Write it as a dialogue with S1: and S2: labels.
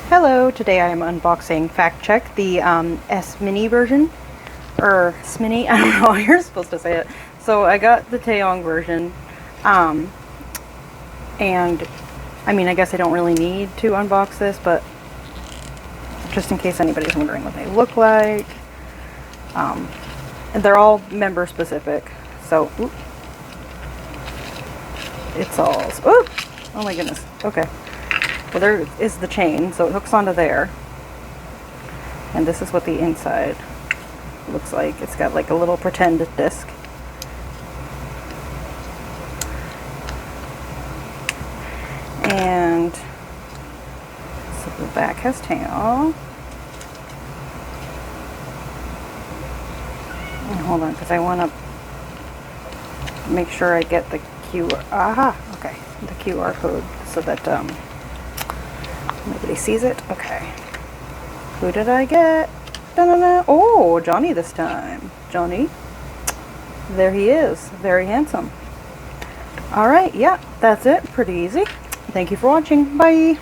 S1: Hello, today I am unboxing Fact Check, the Smini version, or Smini, I don't know how you're supposed to say it. So I got the Taeyong version, and I mean, I guess I don't really need to unbox this, but just in case anybody's wondering what they look like. And they're all member specific, so it's all, oh my goodness, okay. Well, there is the chain, so it hooks onto there. And this is what the inside looks like. It's got like a little pretend disc. And so the back has tail. Hold on, because I want to make sure I get the QR. Aha, okay, the QR code so that nobody sees it. Okay. Who did I get? Da-da-da. Oh, Johnny this time. Johnny. There he is. Very handsome. Alright, yeah, that's it. Pretty easy. Thank you for watching. Bye.